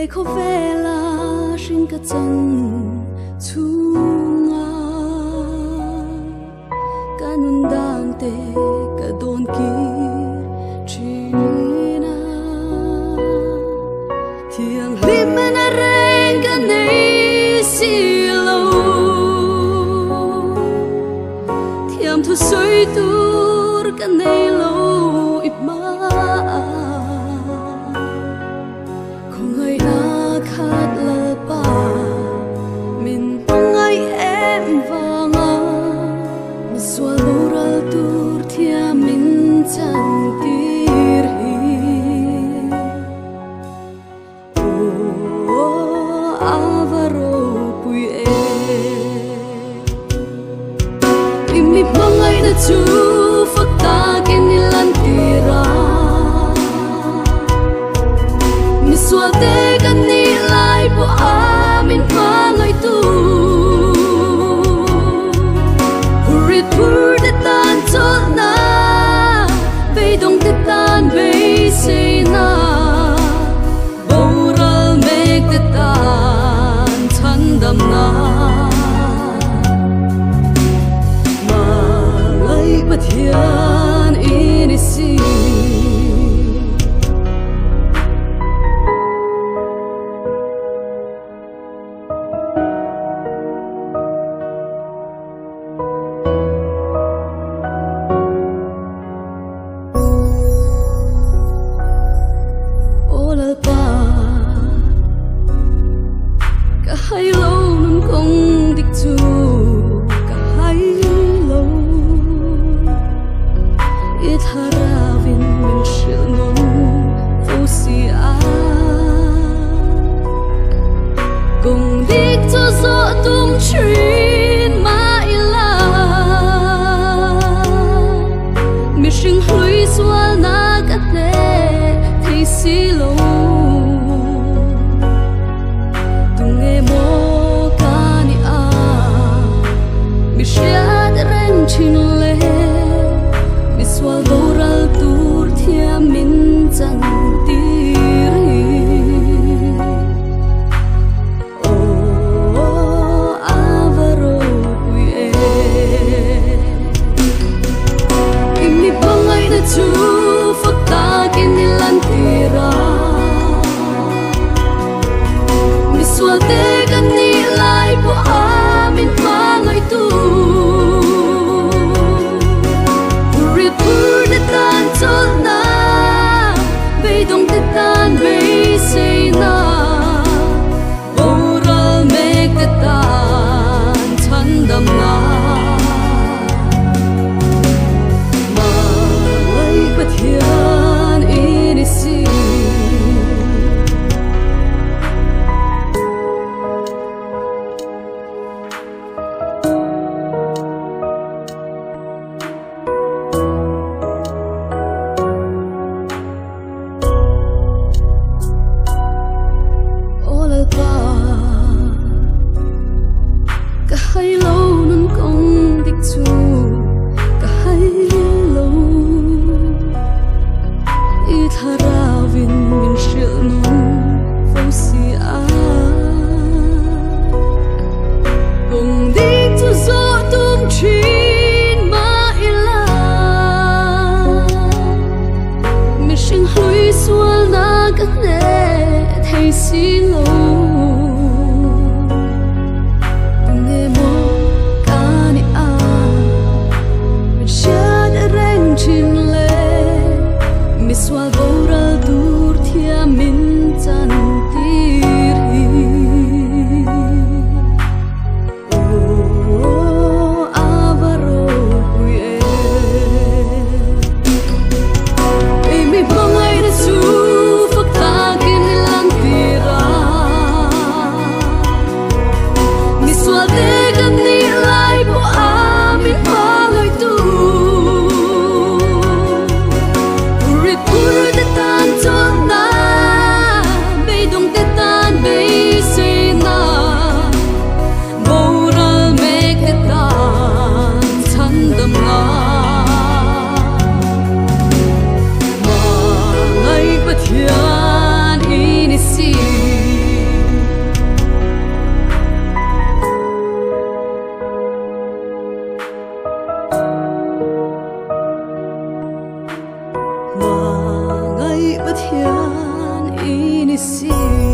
khó về là riêng cả chân chung cả nun đang tê cả đồn kia chỉ na thiêng lim men reng cả này xì lâu thiam thu suy tur cả này lâu ít mà khát lỡ ba mình ngay em và ngã mà xóa lối ra tur thia mình chẳng tir hi oh avaro pui imi mangai na chu fakta kenilan tira mi xóa te kan ni lai po amin pangai tu purit pur de tan chol na be dong de tan be say na boral make de tan chan dam na ma lai pathian ini si hai lâu nun công địch chu cả hai lâu ít hara vin mình sửa non vô si a cùng địch cho gió tung chuyên mà ila mi sinh hối xóa na cắt lệ thì si lâu chin le mi swal doral tur thia min chan tir oh avaro pui imi bangai na chu fakta kenilan tira mi swal te kan ni lai po amin pangai tu chol na be dong te tan be say na boral make te tan chan dam na ma lai pathian ini si hai lâu nun công địch chu cả hai lâu ít hara vin mình sửa non vô si a cùng địch chu gió tung chuyên mà ila mi sinh hối xóa na các nè thấy si lâu 你心。